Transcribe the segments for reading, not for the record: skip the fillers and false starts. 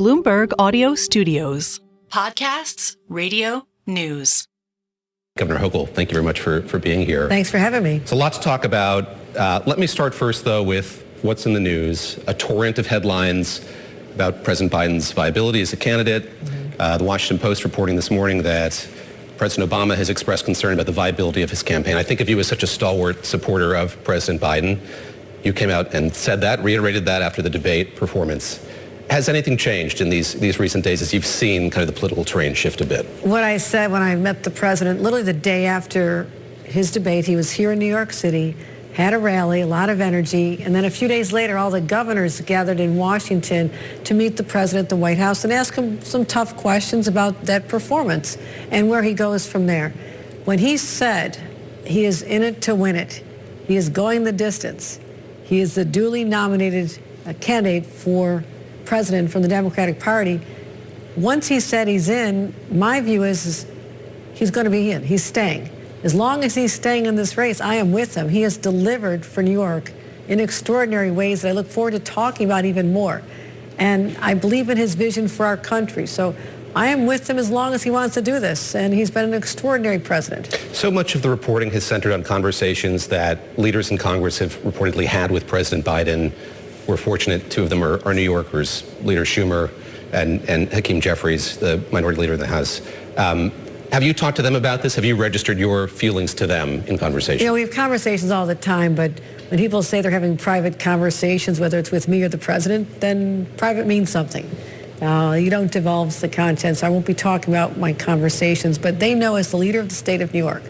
Bloomberg Audio Studios. Podcasts, radio, news. Governor Hochul, thank you very much for being here. Thanks for having me. So a lot to talk about. Let me start first, though, with what's in the news. A torrent of headlines about President Biden's viability as a candidate. The Washington Post reporting this morning that President Obama has expressed concern about the viability of his campaign. I think of you as such a stalwart supporter of President Biden. You came out and said that, reiterated that after the debate performance. Has anything changed in these recent days as you've seen kind of the political terrain shift a bit? What I said when I met the president, literally the day after his debate, he was here in New York City, had a rally, a lot of energy, and then a few days later, all the governors gathered in Washington to meet the president at the White House and ask him some tough questions about that performance and where he goes from there. When he said he is in it to win it, he is going the distance, he is the duly nominated candidate for president from the Democratic Party. Once he said he's in, my view is he's going to be in. He's staying. As long as he's staying in this race, I am with him. He has delivered for New York in extraordinary ways that I look forward to talking about even more. And I believe in his vision for our country. So I am with him as long as he wants to do this. And he's been an extraordinary president. So much of the reporting has centered on conversations that leaders in Congress have reportedly had with President Biden. We're fortunate two of them are New Yorkers, Leader Schumer and Hakeem Jeffries, the minority leader in the House. Have you talked to them about this? Have you registered your feelings to them in conversation? You know, we have conversations all the time, but when people say they're having private conversations, whether it's with me or the president, then private means something. You don't divulge the content, so I won't be talking about my conversations, but they know as the leader of the state of New York,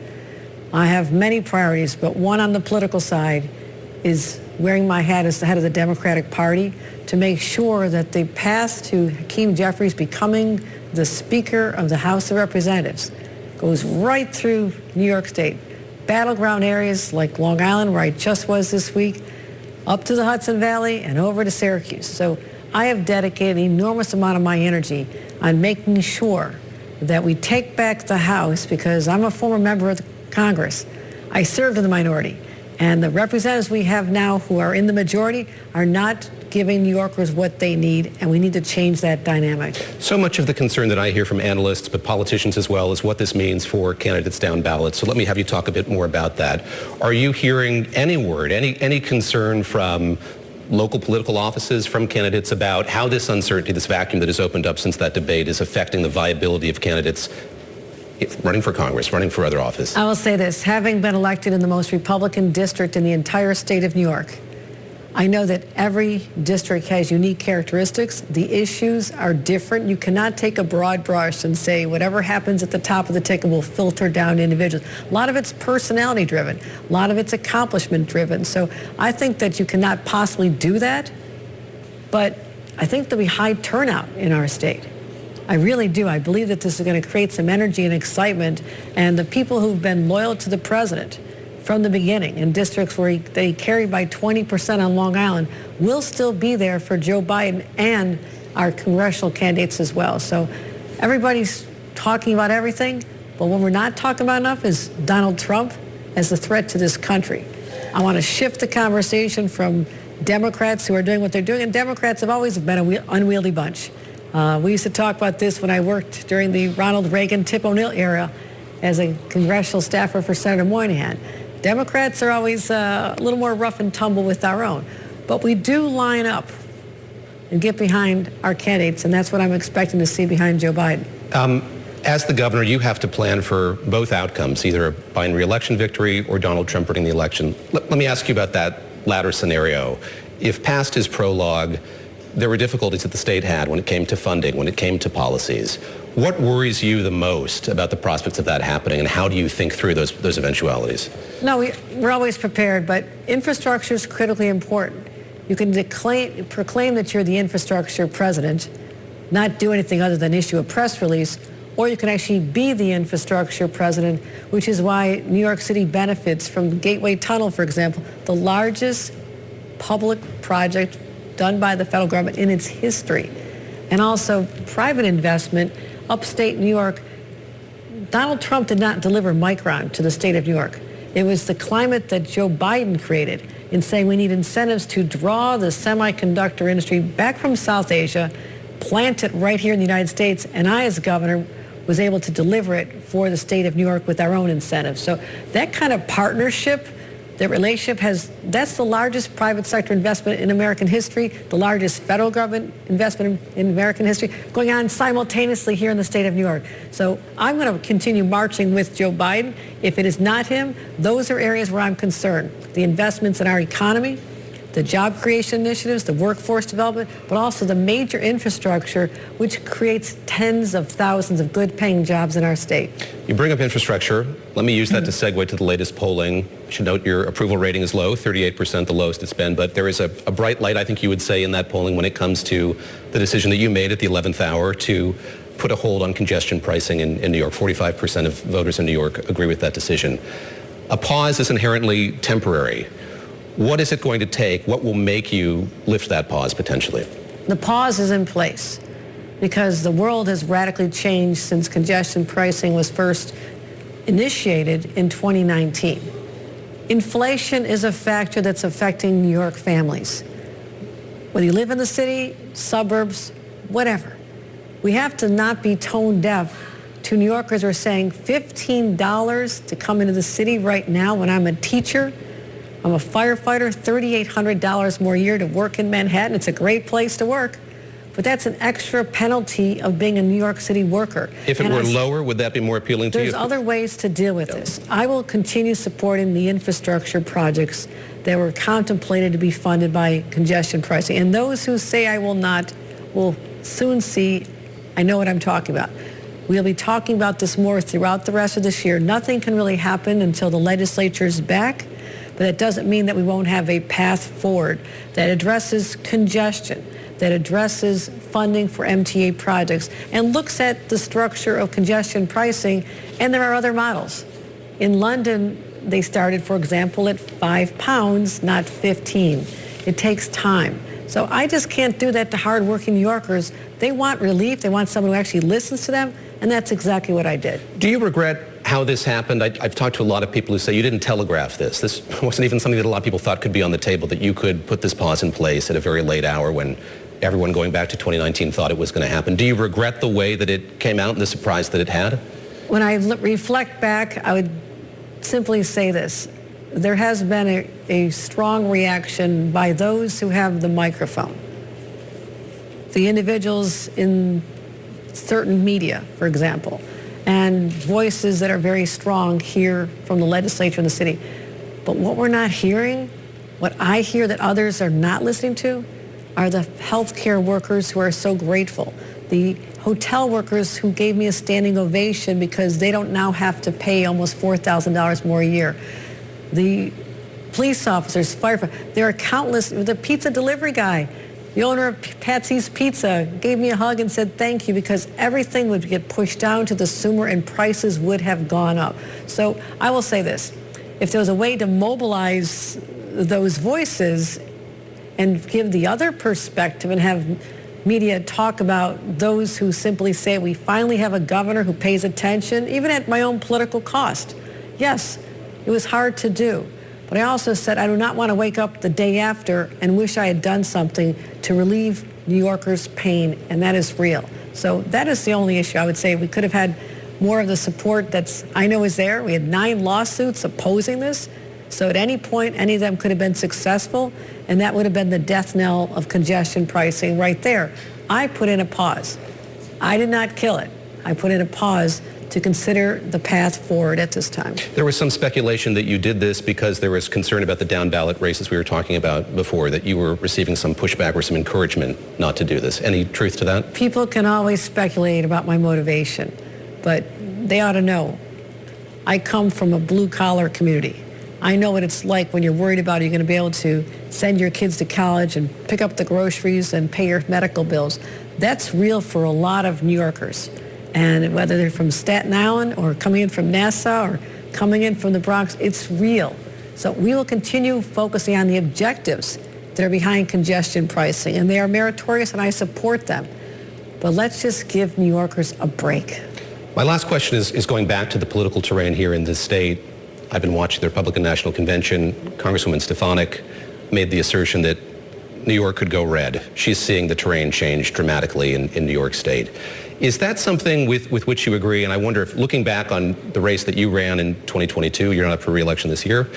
I have many priorities, but one on the political side is wearing my hat as the head of the Democratic Party to make sure that the path to Hakeem Jeffries becoming the Speaker of the House of Representatives goes right through New York State. Battleground areas like Long Island, where I just was this week, up to the Hudson Valley and over to Syracuse. So I have dedicated an enormous amount of my energy on making sure that we take back the House, because I'm a former member of the Congress. I served in the minority. And the representatives we have now who are in the majority are not giving New Yorkers what they need, and we need to change that dynamic. So much of the concern that I hear from analysts, but politicians as well, is what this means for candidates down ballot. So let me have you talk a bit more about that. Are you hearing any word, any concern from local political offices, from candidates about how this uncertainty, this vacuum that has opened up since that debate is affecting the viability of candidates running for Congress, running for other office? I will say this, having been elected in the most Republican district in the entire state of New York, I know that every district has unique characteristics. The issues are different. You cannot take a broad brush and say whatever happens at the top of the ticket will filter down to individuals. A lot of it's personality driven. A lot of it's accomplishment driven. So I think that you cannot possibly do that. But I think there'll be high turnout in our state. I really do. I believe that this is going to create some energy and excitement. And the people who've been loyal to the president from the beginning in districts where they carry by 20% on Long Island will still be there for Joe Biden and our congressional candidates as well. So everybody's talking about everything, but what we're not talking about enough is Donald Trump as a threat to this country. I want to shift the conversation from Democrats who are doing what they're doing, and Democrats have always been an unwieldy bunch. We used to talk about this when I worked during the Ronald Reagan, Tip O'Neill era as a congressional staffer for Senator Moynihan. Democrats are always a little more rough and tumble with our own. But we do line up and get behind our candidates, and that's what I'm expecting to see behind Joe Biden. As the governor, you have to plan for both outcomes, either a Biden re-election victory or Donald Trump winning the election. Let me ask you about that latter scenario. If past his prologue, there were difficulties that the state had when it came to funding, when it came to policies. What worries you the most about the prospects of that happening, and how do you think through those eventualities? No, we're always prepared, but infrastructure is critically important. You can proclaim that you're the infrastructure president, not do anything other than issue a press release, or you can actually be the infrastructure president, which is why New York City benefits from the Gateway Tunnel, for example, the largest public project done by the federal government in its history. And also private investment, upstate New York. Donald Trump did not deliver Micron to the state of New York. It was the climate that Joe Biden created in saying we need incentives to draw the semiconductor industry back from South Asia, plant it right here in the United States, and I, as governor, was able to deliver it for the state of New York with our own incentives. So that kind of partnership, that relationship that's the largest private sector investment in American history, the largest federal government investment in American history, going on simultaneously here in the state of New York. So I'm going to continue marching with Joe Biden. If it is not him, those are areas where I'm concerned. The investments in our economy, the job creation initiatives, the workforce development, but also the major infrastructure, which creates tens of thousands of good-paying jobs in our state. You bring up infrastructure. Let me use that to segue to the latest polling. I should note your approval rating is low, 38%, the lowest it's been, but there is a bright light, I think you would say, in that polling when it comes to the decision that you made at the 11th hour to put a hold on congestion pricing in New York. 45% of voters in New York agree with that decision. A pause is inherently temporary. What is it going to take? What will make you lift that pause potentially? The pause is in place because the world has radically changed since congestion pricing was first initiated in 2019. Inflation is a factor that's affecting New York families. Whether you live in the city, suburbs, whatever. We have to not be tone deaf to New Yorkers who are saying $15 to come into the city right now when I'm a teacher, I'm a firefighter, $3,800 more a year to work in Manhattan. It's a great place to work, but that's an extra penalty of being a New York City worker. If it were lower, would that be more appealing to you? There's other ways to deal with this. I will continue supporting the infrastructure projects that were contemplated to be funded by congestion pricing. And those who say I will not will soon see I know what I'm talking about. We'll be talking about this more throughout the rest of this year. Nothing can really happen until the legislature is back. But that doesn't mean that we won't have a path forward that addresses congestion, that addresses funding for MTA projects, and looks at the structure of congestion pricing. And there are other models. In London, they started, for example, at £5, not 15. It takes time. So I just can't do that to hardworking New Yorkers. They want relief. They want someone who actually listens to them, and that's exactly what I did. Do you regret how this happened? I've talked to a lot of people who say you didn't telegraph this. This wasn't even something that a lot of people thought could be on the table, that you could put this pause in place at a very late hour when everyone going back to 2019 thought it was going to happen. Do you regret the way that it came out and the surprise that it had? When I reflect back, I would simply say this. There has been a strong reaction by those who have the microphone. The individuals in certain media, for example, and voices that are very strong here from the legislature in the city. But what we're not hearing, what I hear that others are not listening to, are the healthcare workers who are so grateful. The hotel workers who gave me a standing ovation because they don't now have to pay almost $4,000 more a year. The police officers, firefighters, there are countless, the pizza delivery guy, the owner of Patsy's Pizza gave me a hug and said thank you because everything would get pushed down to the consumer and prices would have gone up. So I will say this, if there was a way to mobilize those voices and give the other perspective and have media talk about those who simply say we finally have a governor who pays attention, even at my own political cost. Yes, it was hard to do. But I also said I do not want to wake up the day after and wish I had done something to relieve New Yorkers' pain, and that is real. So that is the only issue I would say. We could have had more of the support that's I know is there. We had 9 lawsuits opposing this. So at any point, any of them could have been successful, and that would have been the death knell of congestion pricing right there. I put in a pause. I did not kill it. I put in a pause to consider the path forward at this time. There was some speculation that you did this because there was concern about the down-ballot races we were talking about before, that you were receiving some pushback or some encouragement not to do this. Any truth to that? People can always speculate about my motivation, but they ought to know. I come from a blue-collar community. I know what it's like when you're worried about are you going to be able to send your kids to college and pick up the groceries and pay your medical bills. That's real for a lot of New Yorkers. And whether they're from Staten Island or coming in from Nassau or coming in from the Bronx, it's real. So we will continue focusing on the objectives that are behind congestion pricing, and they are meritorious, and I support them. But let's just give New Yorkers a break. My last question is going back to the political terrain here in this state. I've been watching the Republican National Convention. Congresswoman Stefanik made the assertion that New York could go red. She's seeing the terrain change dramatically in New York State. Is that something with which you agree? And I wonder if, looking back on the race that you ran in 2022, you're not up for re-election this year,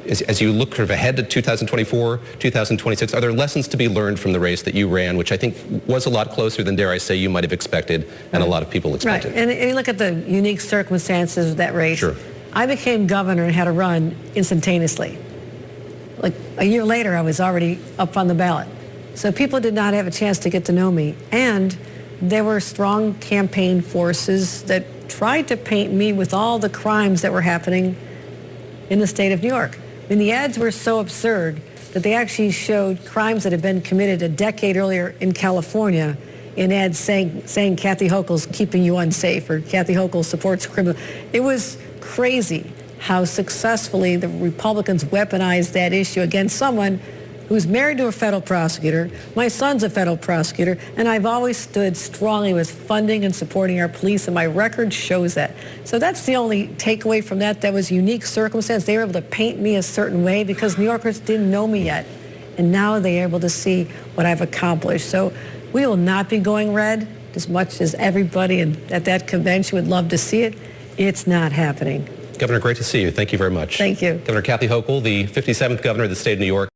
as you look sort of ahead to 2024, 2026, are there lessons to be learned from the race that you ran, which I think was a lot closer than, dare I say, you might have expected and a lot of people expected? Right, and you look at the unique circumstances of that race. Sure. I became governor and had to run instantaneously. Like a year later, I was already up on the ballot. So people did not have a chance to get to know me. And there were strong campaign forces that tried to paint me with all the crimes that were happening in the state of New York. I mean, the ads were so absurd that they actually showed crimes that had been committed a decade earlier in California in ads saying Kathy Hochul's keeping you unsafe or Kathy Hochul supports criminal. It was crazy how successfully the Republicans weaponized that issue against someone who's married to a federal prosecutor. My son's a federal prosecutor, and I've always stood strongly with funding and supporting our police, and my record shows that. So that's the only takeaway from that. That was unique circumstance. They were able to paint me a certain way because New Yorkers didn't know me yet, and now they're able to see what I've accomplished. So we will not be going red as much as everybody at that convention would love to see it. It's not happening. Governor, great to see you. Thank you very much. Thank you. Governor Kathy Hochul, the 57th governor of the state of New York.